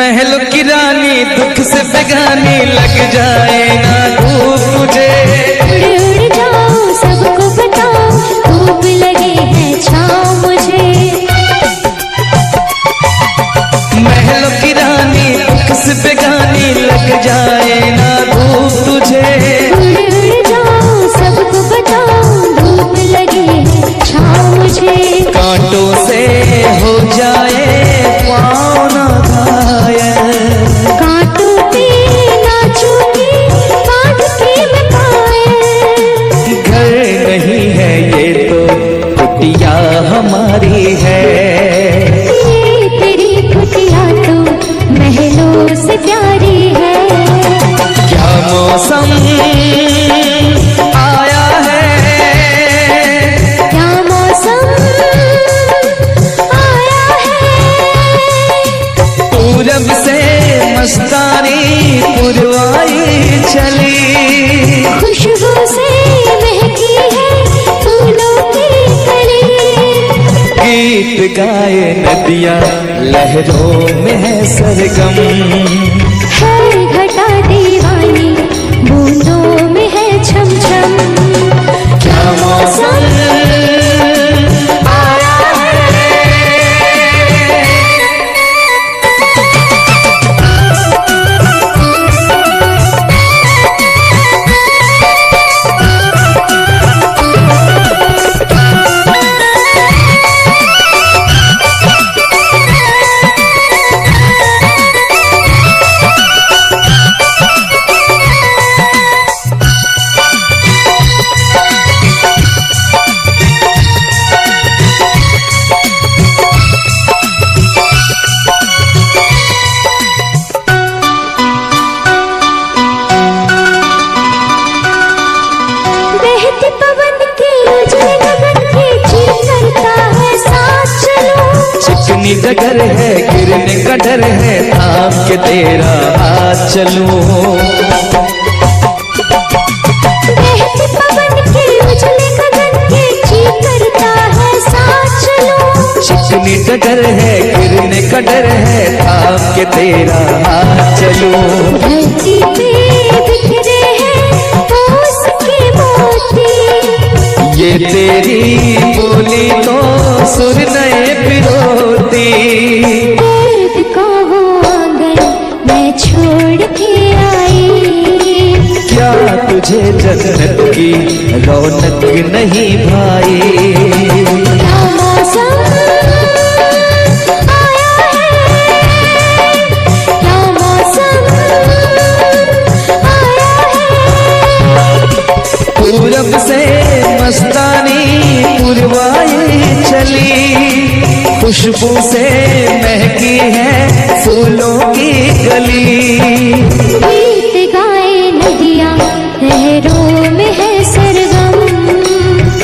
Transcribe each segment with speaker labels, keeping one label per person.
Speaker 1: महल की रानी दुख से बेगानी लग जाए ना धूप तुझे।
Speaker 2: उड़ उड़ जाओ सबको बताओ धूप लगे है छाँव मुझे।
Speaker 1: महल की रानी दुख से बेगानी लग जाए ना धूप तुझे।
Speaker 2: उड़ उड़ जाओ सबको बताओ धूप लगे है छाँव मुझे।
Speaker 1: कांटों से हो जाए पाँव ना घायल,
Speaker 2: कांटों पे नाचूंगी बांध के मैं पायल।
Speaker 1: घर नहीं है ये तो कुटिया हमारी है।
Speaker 2: ये तेरी कुटिया तो महलों से प्यारी है।
Speaker 1: क्या मौसम आया है,
Speaker 2: क्या मौसम आया है।
Speaker 1: पूरब से मस्तानी पुरवाई चली।
Speaker 2: खुशबू से महकी है फूलों की कली।
Speaker 1: गीत गाए नदियाँ लहरों में है सरगम।
Speaker 2: है घटा दीवानी बूंदों में है छम छम।
Speaker 1: क्या मौसम आया है।
Speaker 2: बहते पवन के उजले गगन के चीर करता है साथ चलो।
Speaker 1: चिकनी डगर है गिरने का डर है थाम के तेरा हाथ चलूं।
Speaker 2: बहते पवन के उजले गगन के चीर करता है साथ चलो।
Speaker 1: चिकनी डगर है गिरने का डर है थाम के तेरा हाथ चलूं।
Speaker 2: धरती पे बिखरे हैं ओस के मोती।
Speaker 1: ये तेरी बोली तो सुर नए पिरोती।
Speaker 2: दर्द का वो आंगन मैं छोड़ के आई।
Speaker 1: क्या तुझे जन्नत की रौनक नहीं भाई।
Speaker 2: क्या मौसम आया है। क्या मौसम आया है।
Speaker 1: पूरब से मस्तानी पुरवाई चली। खुशबू से महकी है फूलों की गली।
Speaker 2: गीत गाए नदियाँ लहरों में है सरगम।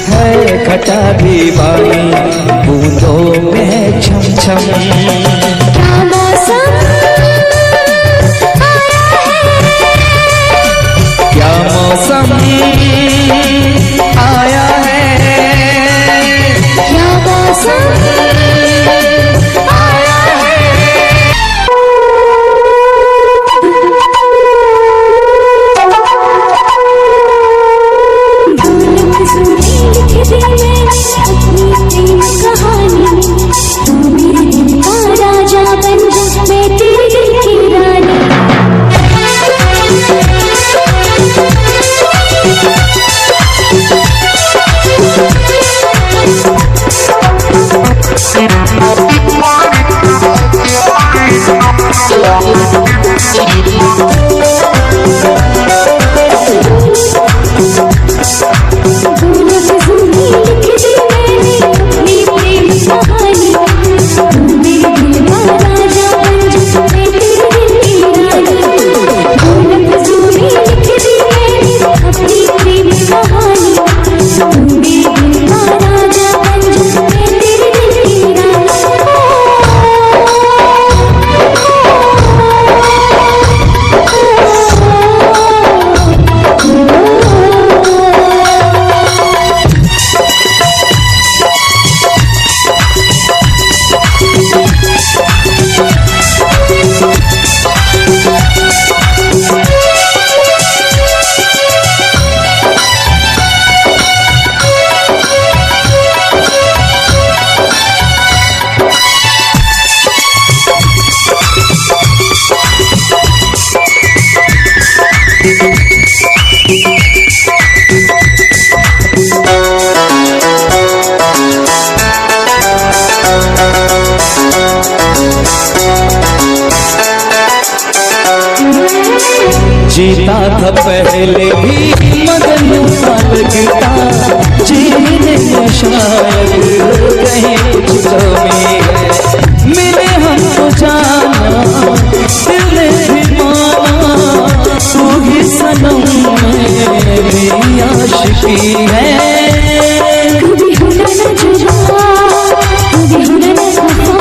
Speaker 1: है घटा दीवानी बूंदों में है छम छम।
Speaker 2: क्या मौसम आया है।
Speaker 1: क्या मौसम आया है।
Speaker 2: क्या मौसम
Speaker 1: जीता था पहले भी मगर यूं सा लगता जीने में शायद कहीं कुछ कमी है। मिले हमको जाना दिल ने भी माना तू ही सनम मेरी आशिकी है।
Speaker 2: कभी होना न जुदा, कभी होना न खफा,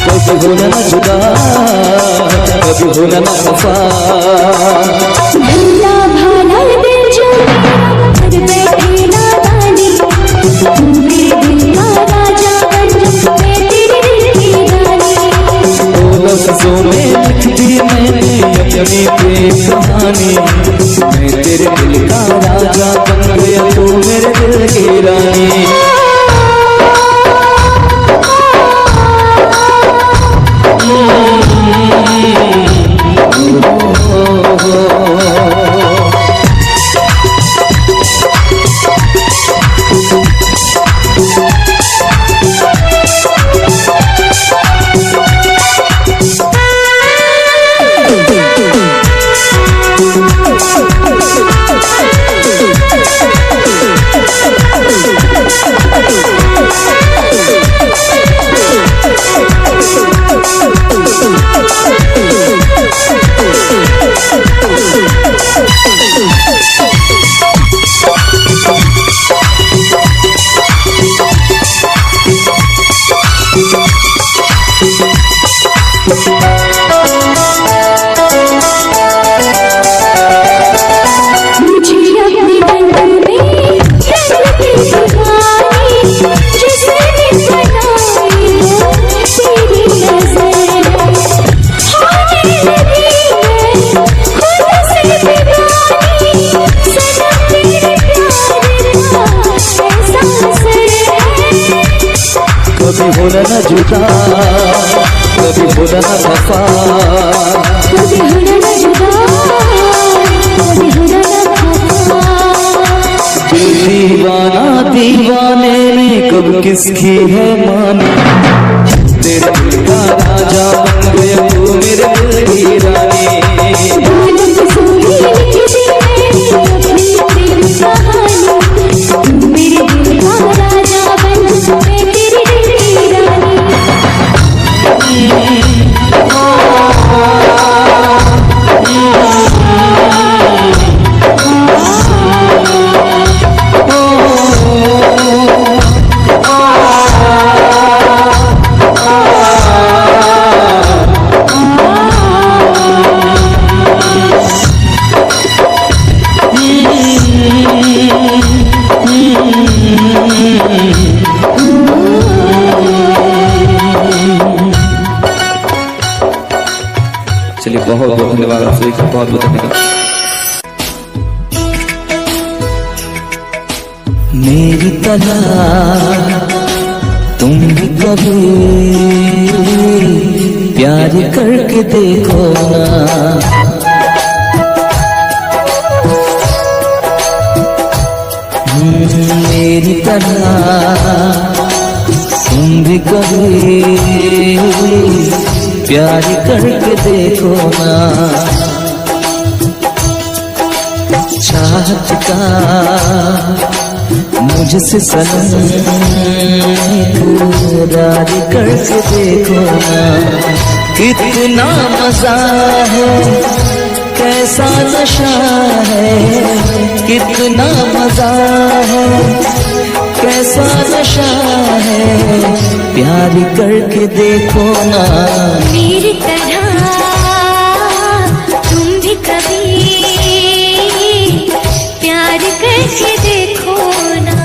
Speaker 1: कभी होना न जुदा, कभी होना न खफा।
Speaker 2: भला भाला दिल जो मेरा कर बैठे नादानी, तू मेरे दिल का राजा बन मैं तेरे दिल की रानी।
Speaker 1: दो लफ्जों में लिख दी मैंने अपनी प्रेम कहानी, मैं तेरे दिल का राजा बन गया तू मेरे दिल की रानी। कभी होना न जुदा, कभी होना न खफा,
Speaker 2: कभी होना न जुदा, कभी होना न खफा।
Speaker 1: दीवाना दीवाने ने कब किसकी है मानी, तेरे दिल का राजा बन गया तू मेरे दिल की रानी। चलिए बहुत बहुत धन्यवाद आप सभी का, बहुत बहुत धन्यवाद। मेरी तरह तुम भी कभी प्यार करके देखो ना, मेरी तरह तुम भी कभी प्यार करके देखो ना। चाहत का मुझसे सनम इकरार करके देखो ना। कितना मजा है, कैसा नशा है, कितना मजा है, कैसा नशा है, प्यार करके देखो ना।
Speaker 2: मेरी तरह तुम भी कभी प्यार करके देखो ना।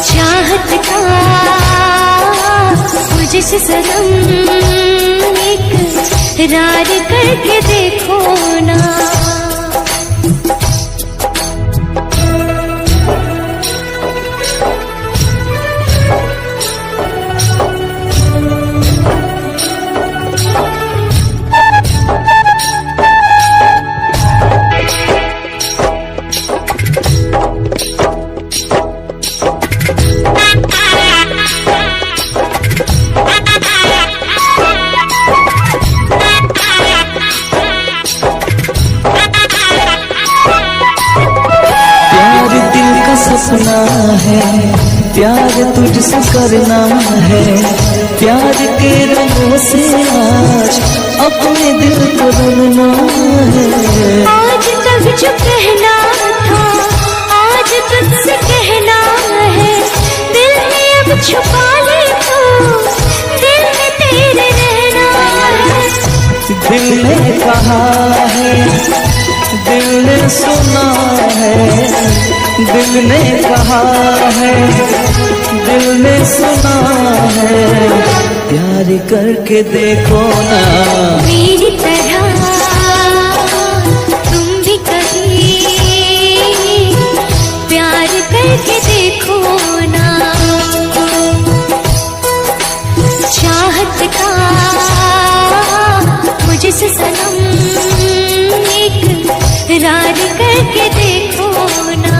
Speaker 2: चाहत का मुझसे सनम इकरार करके देखो ना।
Speaker 1: हंसना है, प्यार तुझसे करना है, प्यार के रंगों से आज अपने दिल को रंगना है।
Speaker 2: आज तक जो कहना था आज तुझसे कहना है, दिल में अब छुपा ले तो दिल में तेरे रहना है।
Speaker 1: दिल ने कहा है, दिल ने सुना है, दिल ने कहा है, दिल ने सुना है, प्यार करके देखो ना
Speaker 2: मेरी तरह तुम भी कभी प्यार करके देखो ना। चाहत का मुझसे सनम इकरार करके देखो ना।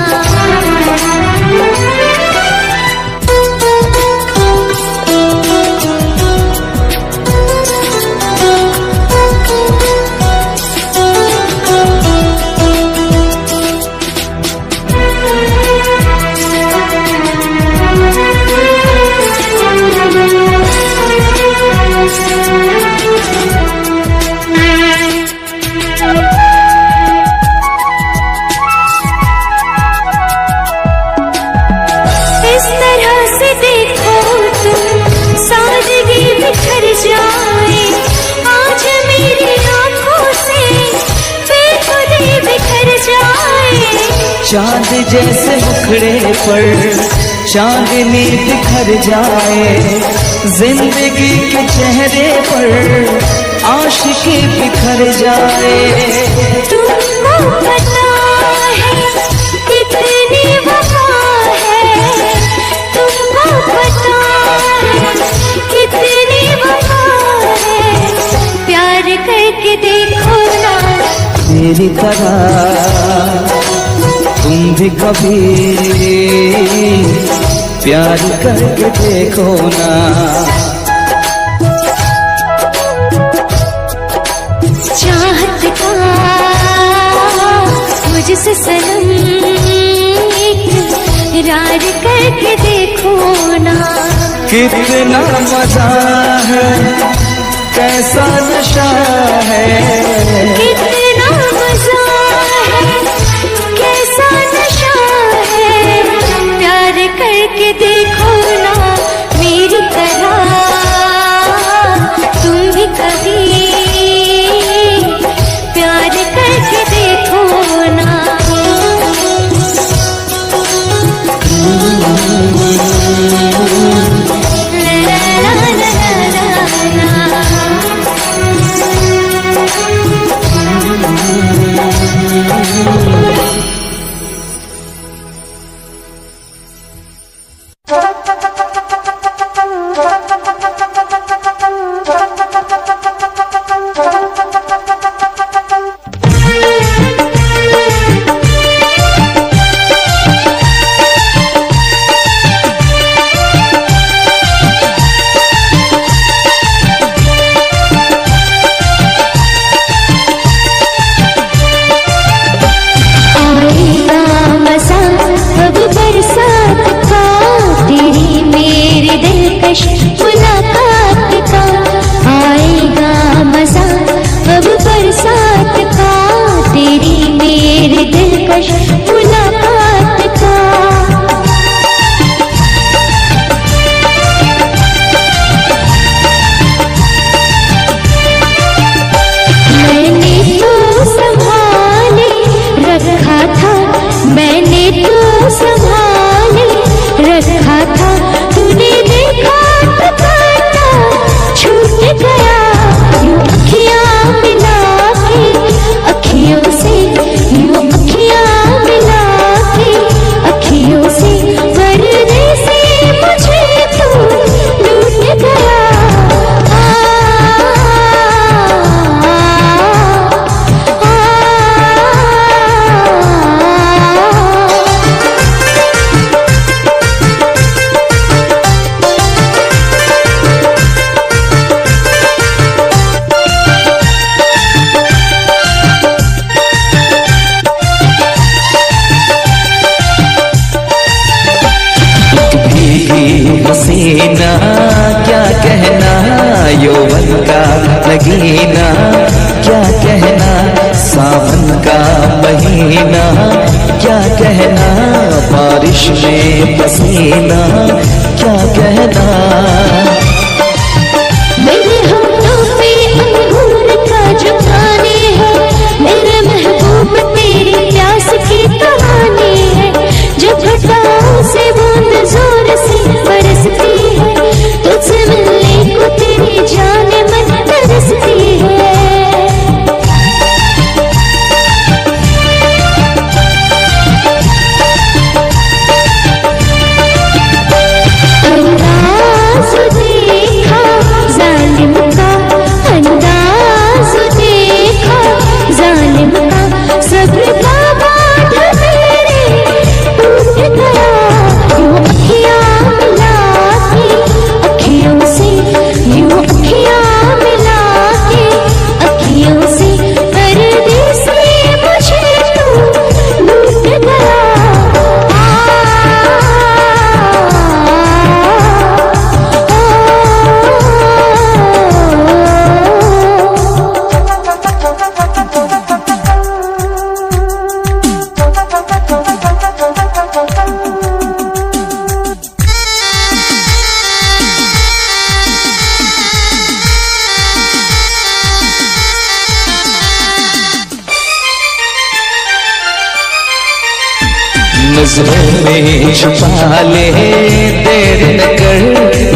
Speaker 2: इस तरह से देखो तुम सादगी बिखर जाए, आज मेरी आंखों से बेखुदी बिखर जाए।
Speaker 1: चांद जैसे मुखड़े पर चांदनी बिखर जाए, जिंदगी के चेहरे पर आशिकी बिखर जाए।
Speaker 2: तुमको पता है कितनी वफा है, तुमको पता है कितनी वफा है, प्यार करके देखो ना
Speaker 1: मेरी तरह तुम भी कभी प्यार करके देखो ना।
Speaker 2: चाहत का मुझसे सनम इकरार करके देखो ना।
Speaker 1: कितना मजा है, कैसा नशा है,
Speaker 2: कितना मजा है, कैसा नशा है, प्यार करके देखो ना मेरी तरह तुम भी कभी प्यार करके देखो ना। ला ला ला ला ला ला।
Speaker 1: नगीना, क्या कहना सावन का महीना, क्या कहना बारिश में पसीना, क्या कहना।
Speaker 2: मेरे होठों पे अंगूर का जो पानी है, मेरे महबूब तेरी प्यास की कहानी है। जब घटाओं से बूंद जोर से बरसती है, तुझसे मिलने को तेरी जान मन तरसती है। अंदाज़ देखा जालिम का, अंदाज़ देखा जालिम का, सब्र का बांध मेरे टूट गया। यूं अखियाँ मिला के अखियों से, यूं अखियाँ मिला के अखियों से, परदेसी मुझे तू लूट गया।
Speaker 1: नजरों में छुपा ले, देर न कर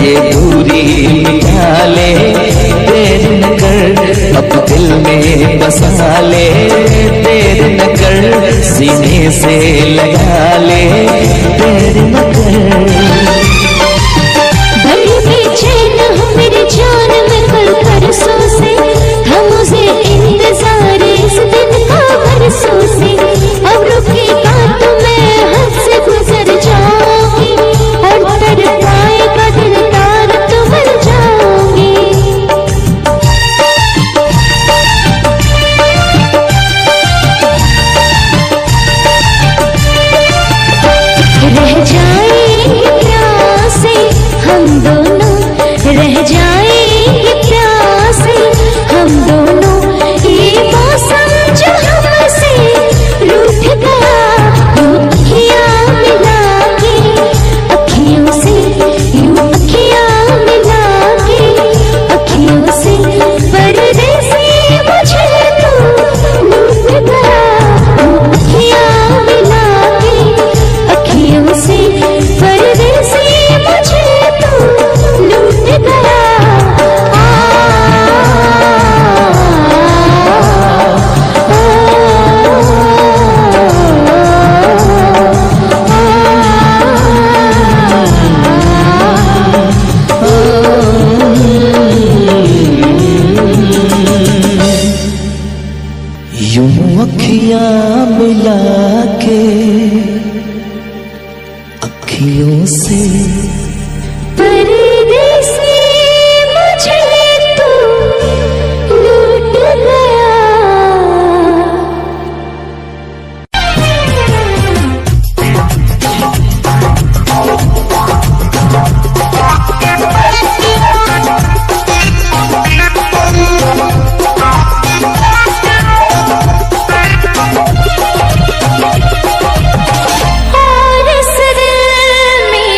Speaker 1: ये दूरी मिटा ले, देर न कर अब दिल में बसा ले, देर न कर सीने से लगा ले, देर न कर।
Speaker 2: बड़ी बेचैन हूँ मेरी जान में कल परसों से, हम उसे इंतजार इस दिन का बरसों से। अब रुकेगा तो मैं हद से गुजर जाऊंगी, और तड़पाएगा दिल तार तो मर जाऊंगी। रह जाएंगे प्यासे हम दोनों, रह जाएंगे प्यासे हम दोनों। ये मौसम जो हमसे रूठ गया, यूं अखियाँ मिला के अखियों से, यूं अखियाँ मिला के अखियों से, परदेसी मुझे तू लूट गया। यूं अखियाँ मिला के अखियों से, परदेसी मुझे तू लूट गया।
Speaker 1: यूं अखियाँ मिला के अखियों से,
Speaker 2: परदेसी मुझे तू लूट गया। और इस दिल में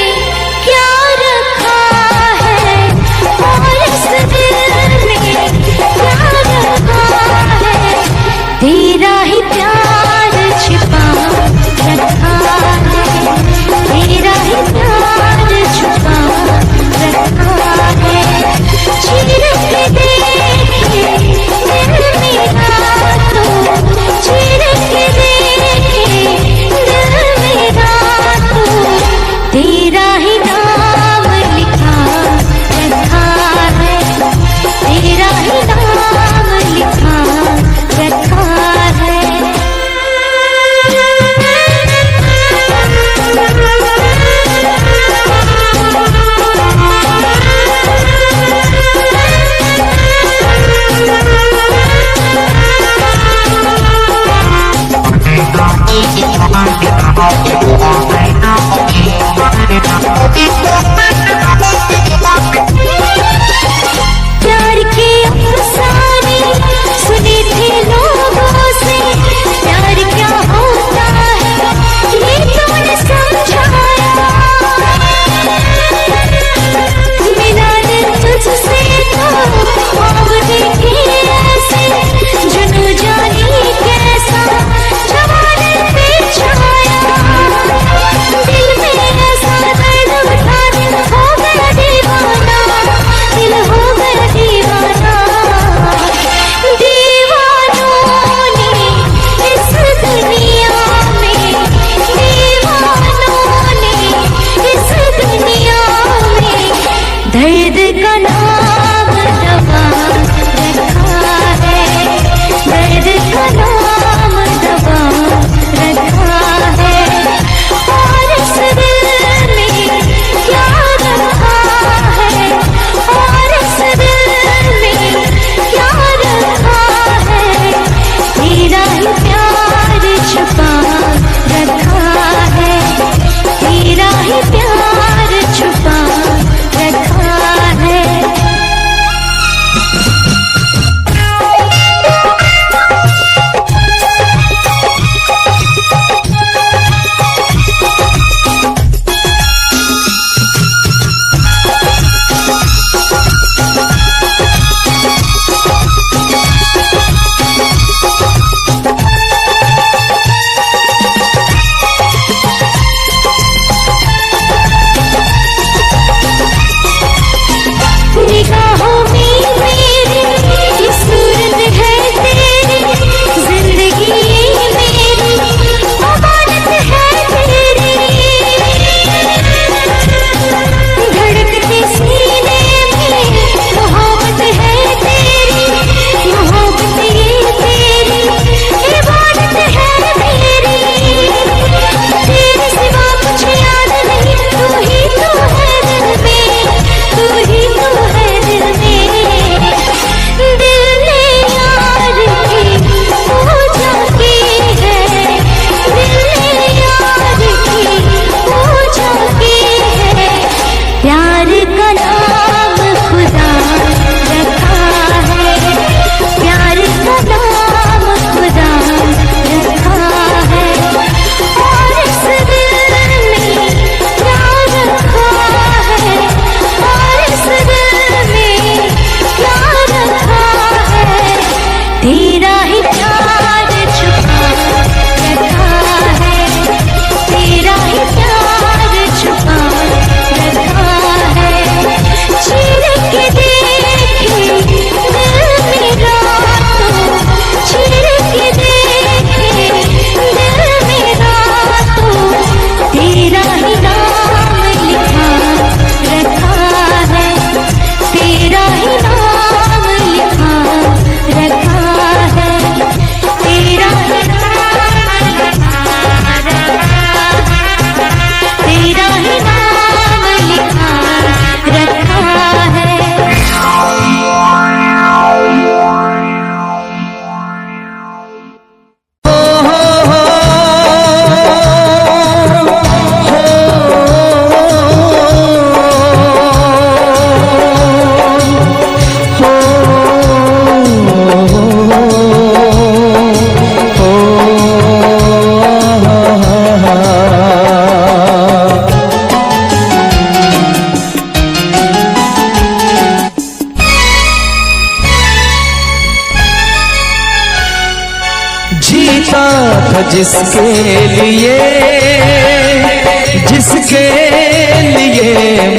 Speaker 1: जीता था जिसके लिए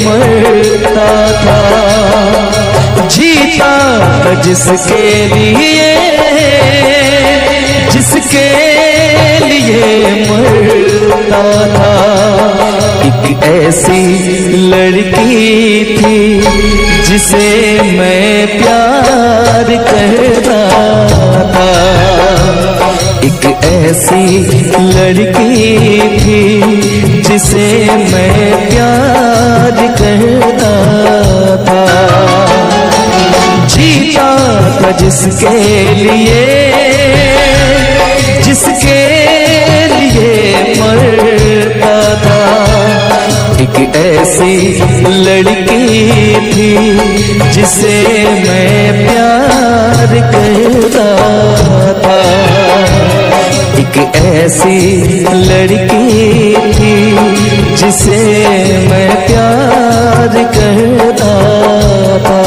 Speaker 1: मरता था, जीता था जिसके लिए मरता था। एक ऐसी लड़की थी जिसे मैं प्यार करता था, एक ऐसी लड़की थी जिसे मैं प्यार करता था। जीता था जिसके लिए मरता था। एक ऐसी लड़की थी जिसे मैं प्यार करता था, एक ऐसी लड़की थी जिसे मैं प्यार करता था।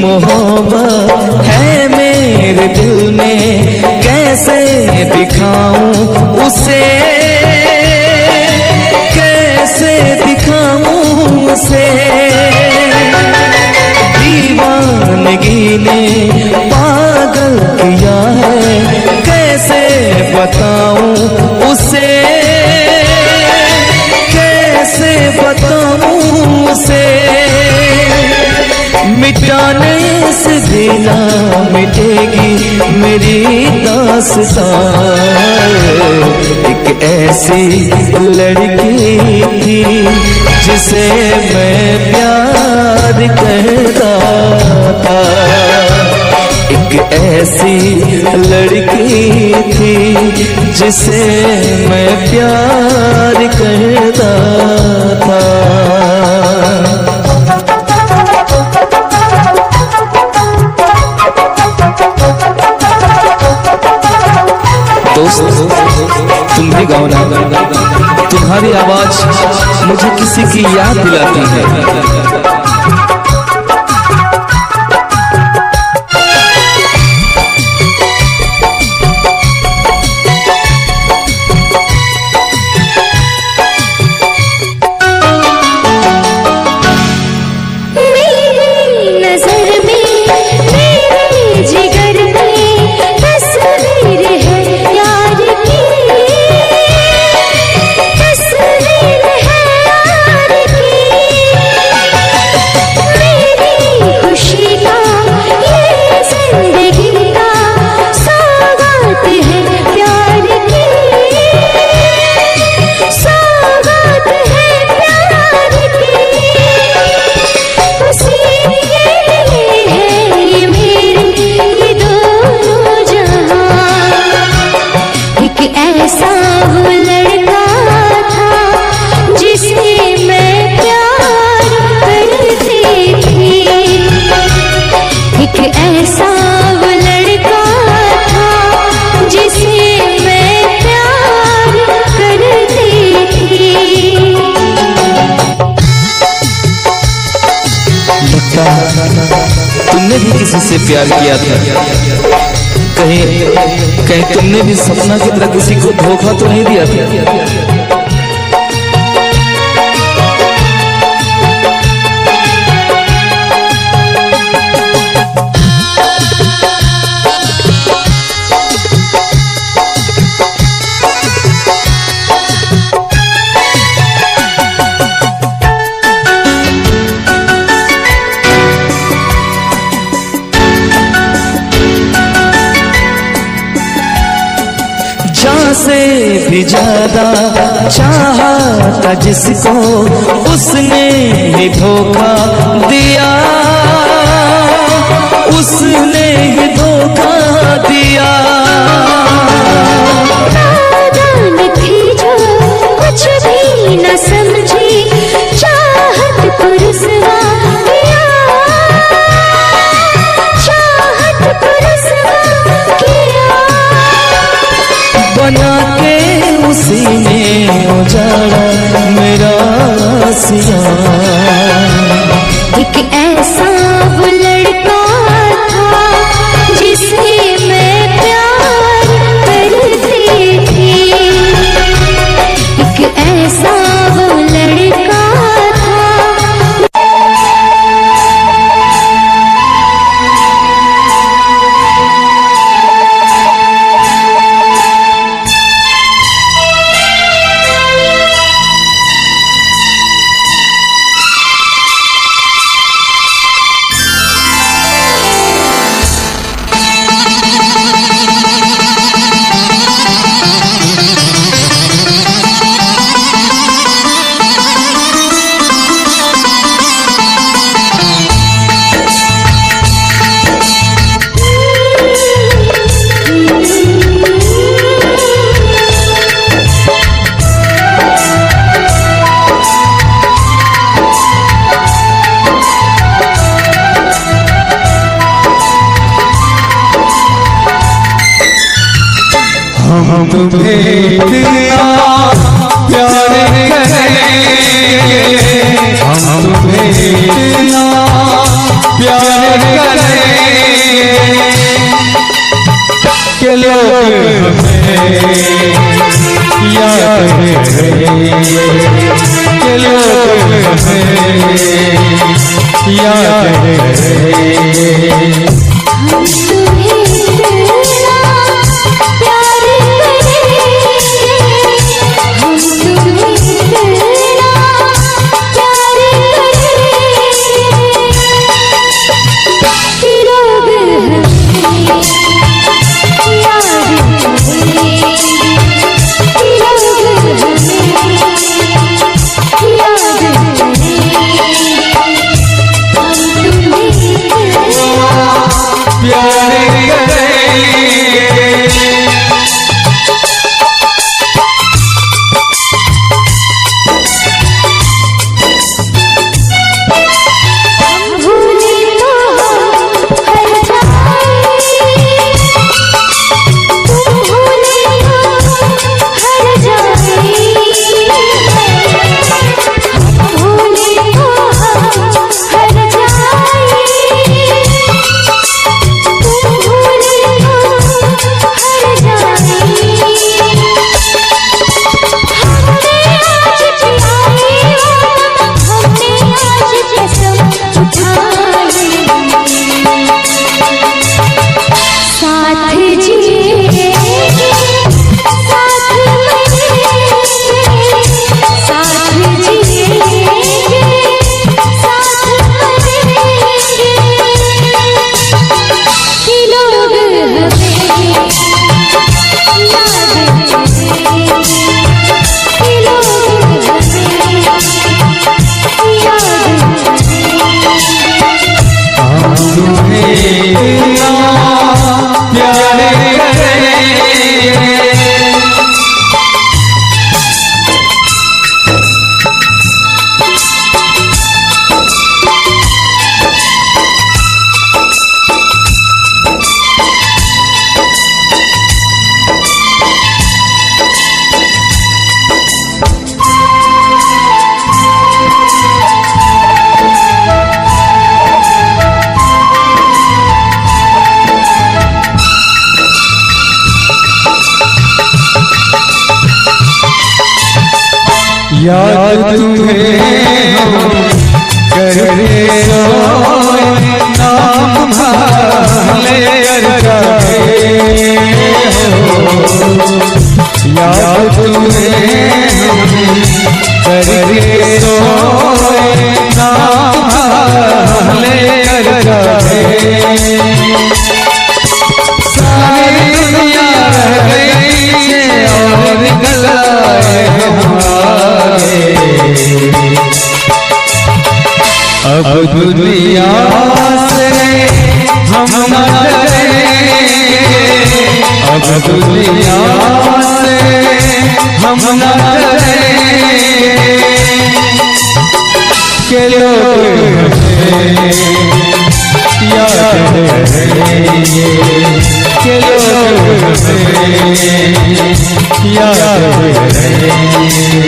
Speaker 1: मोहब्बत है मेरे दिल में, कैसे दिखाऊं उसे, कैसे दिखाऊं उसे। दीवानगी ने पागल किया है, कैसे बताऊं उसे, कैसे बताऊं उसे। मिटाने से देना मिटेगी मेरी दास्तां। एक ऐसी लड़की थी जिसे मैं प्यार करता था, एक ऐसी लड़की थी जिसे मैं प्यार करता था। दोस्त तुम भी गाओ ना, तुम्हारी आवाज मुझे किसी की याद दिलाती है। तुमने भी किसी से प्यार किया था, कहीं तुमने भी सपना की तरह किसी को धोखा तो नहीं दिया था? से भी ज्यादा चाहा था जिसको उसने ही धोखा दिया, उसने ही धोखा दिया।
Speaker 2: नादान थी जो कुछ भी न समझी, चाहत को रुसवा किया, चाहत को रुसवा किया।
Speaker 1: बना के उसी में उजाड़ा मेरा सिया।
Speaker 2: एक ऐसा वो लड़का था जिससे मैं प्यार करती थी, एक ऐसा वो लड़का था।
Speaker 1: हम तुम्हें इतना प्यार करेंगे, हम तुम्हें इतना प्यार करेंगे कि लोग हमें याद करेंगे, कि लोग हमें याद करेंगे। याद तुम्हें हम करते सोए, नाम भले करते हो। याद तुम्हें हम करते सोए, नाम भले करते। सारी दुनिया रह गई दुनिया से हम न डरेंगे, अब दुनिया से हम न डरेंगे, के लोग याद करेंगे, के लोग याद करेंगे।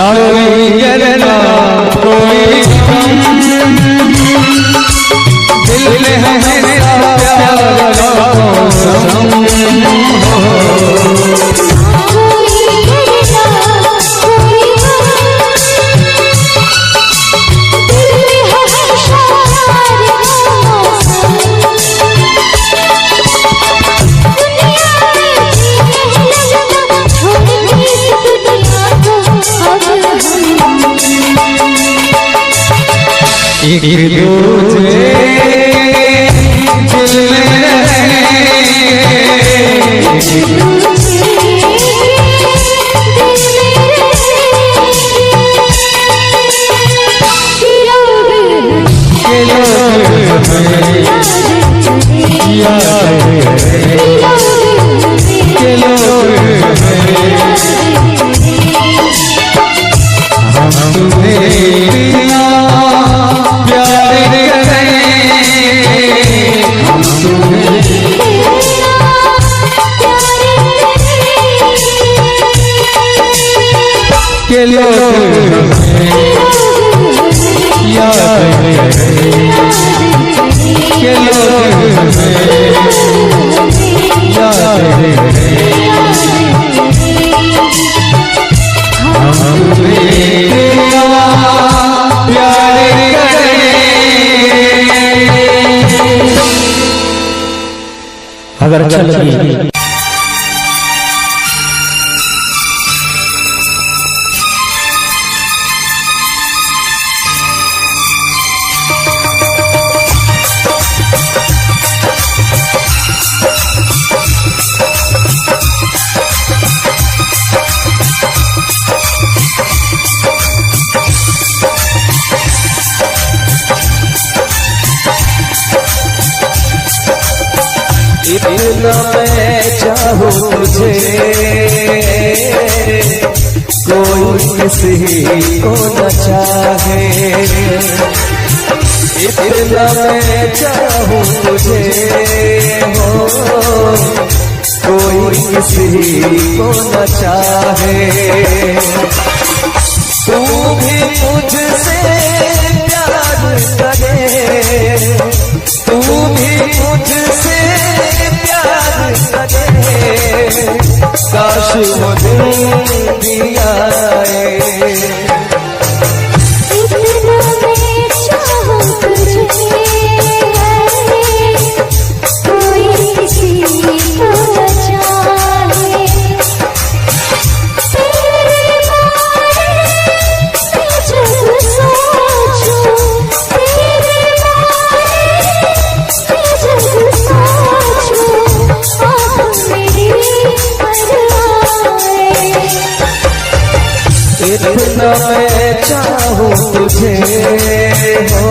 Speaker 1: कोई गिरना कोई दिल में है मेरा प्यार का मौसम एक दूजे दिल में के लोग याद के लोग याद अगर अच्छा लगे इतना मैं चाहूँ तुझे कोई किसी को न चाहे, इतना मैं चाहूँ तुझे हो कोई किसी को न चाहे, तू भी मुझसे प्यार करे, तू भी मुझसे प्यार करे, काश वो दिन भी आए।
Speaker 2: इतना मैं चाहूँ तुझे कोई किसी को न चाहे, तेरे बारे में जब सोचूं, तेरे बारे में जब सोचूं, आँख मेरी भर आए।
Speaker 1: इतना मैं चाहूँ तुझे हो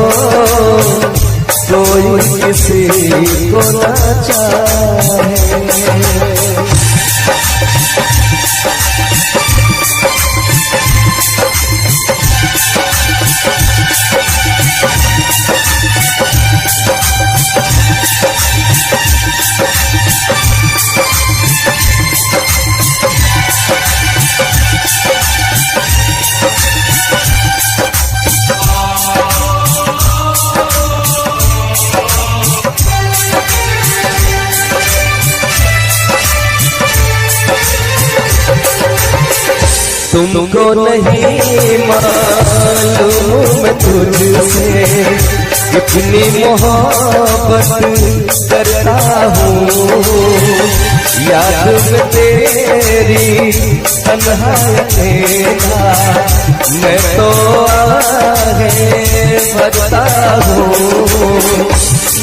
Speaker 1: कोई किसी को न चाहे। तुमको नहीं मालूम मैं तुझसे, कितनी मोहब्बत करता हूँ। याद में तेरी तन्हाई का मैं तो आगे बढ़ता हूँ।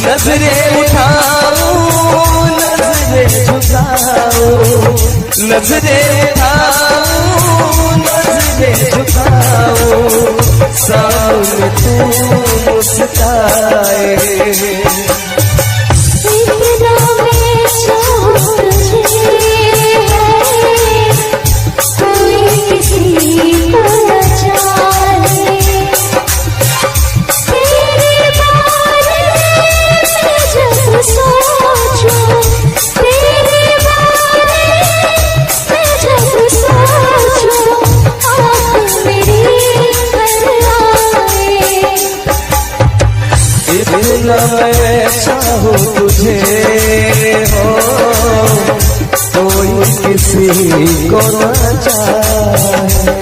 Speaker 1: नजरें उठाऊं नजरें झुकाऊं, नजरें उठाऊं नजरें झुकाऊं, सामने तू मुस्काए।
Speaker 2: इतना मैं चाहूं तुझे, कोई किसी को न चाहे। तेरे बारे में जब सोचूं, तेरे बारे में जब सोचूं, आँख मेरी भर आए।
Speaker 1: इतना मैं चाहूं तुझे हो, कोई किसी को न चाहे।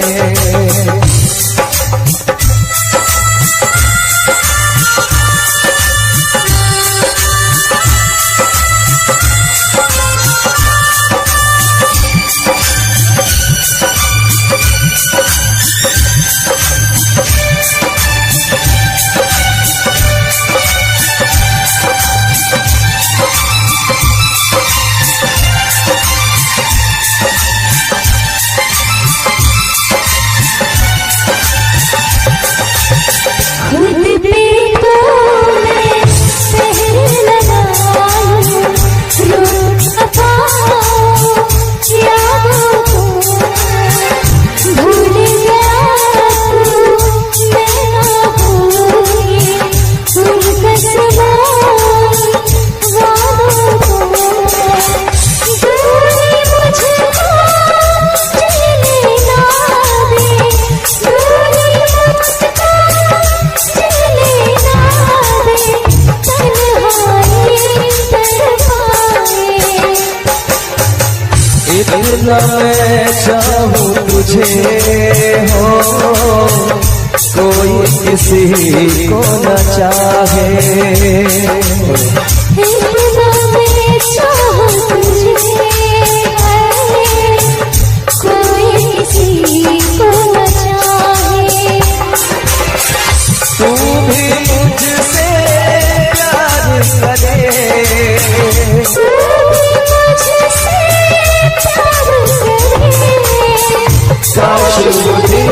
Speaker 2: खुद पे तो मैं पहर लगाऊं, रोज अपनाऊं यादों को। भूल गया तू मैं ना भूली उन कसमों वादों को। दूरी मुझको जीने ना दे, दूरी मुझको जीने ना दे, तन्हाई तड़पाए।
Speaker 1: इतना मैं चाहूं तुझे हो, कोई किसी को न चाहे।
Speaker 2: इतना मैं चाहूं तुझे, कोई किसी को न चाहे।
Speaker 1: तू भी मुझसे प्यार करे,
Speaker 2: तू भी मुझसे प्यार करे।
Speaker 1: काश वो दिन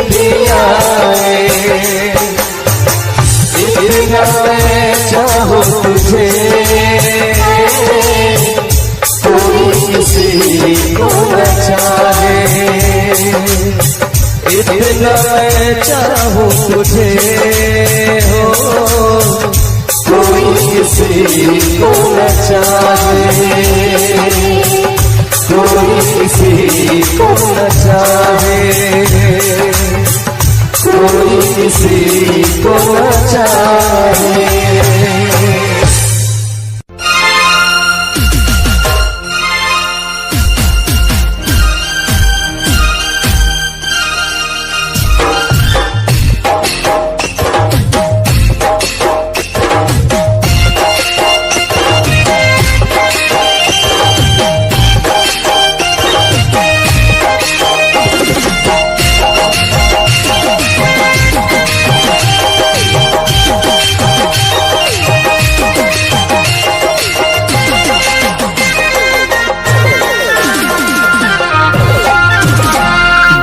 Speaker 1: भी आए। इतना मैं चाहूं तुझे, कोई किसी को न चाहे। इतना मैं चाहूं तुझे हो, कोई किसी को न चाहे, कोई किसी को न चाहे, कोई किसी को न चाहे।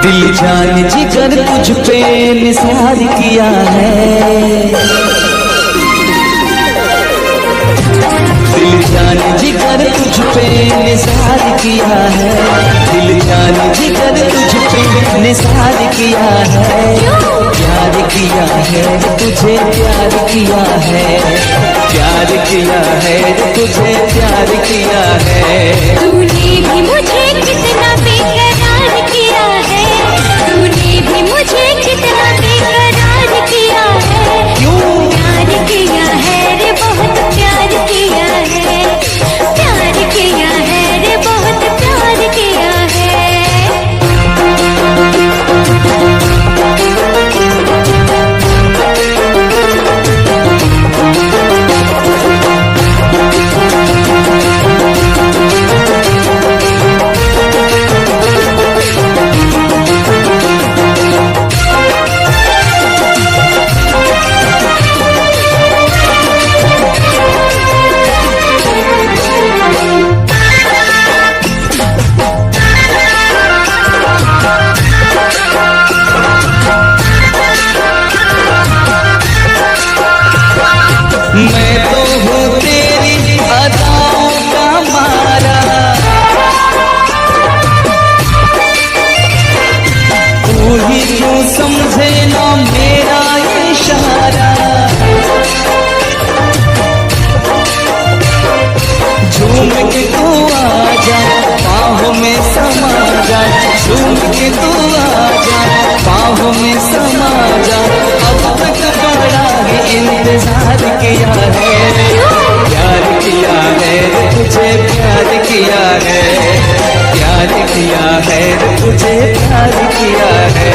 Speaker 1: दिल जान जिगर तुझ पे निसार किया है, दिल जान जिगर तुझ पे निसार किया है, दिल जान जिगर तुझ पे निसार किया है। प्यार किया है तुझे प्यार किया है, प्यार किया है तुझे प्यार किया है।
Speaker 2: तूने भी मुझे कितना बेकरार किया है, तूने भी मुझे कितना बेकरार किया है। क्यों प्यार किया है रे बहुत प्यार किया है, प्यार किया है रे बहुत प्यार किया है।
Speaker 1: समझे ना मेरा इशारा, झूम के तू आजा बाहों में समा जा, झूम के तू आजा बाहों में समा जा। अब तक बड़ा ही इंतजार किया है, प्यार किया है तुझे, प्यार किया है, प्यार किया है तुझे, प्यार किया है।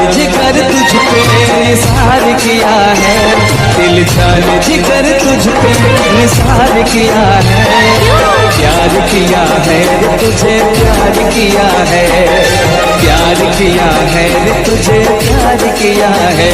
Speaker 1: जिगर तुझ पे निसार किया है, दिल जान जिगर तुझ पे निसार किया है, प्यार किया है तुझे, प्यार किया है, प्यार किया है तुझे, प्यार किया है।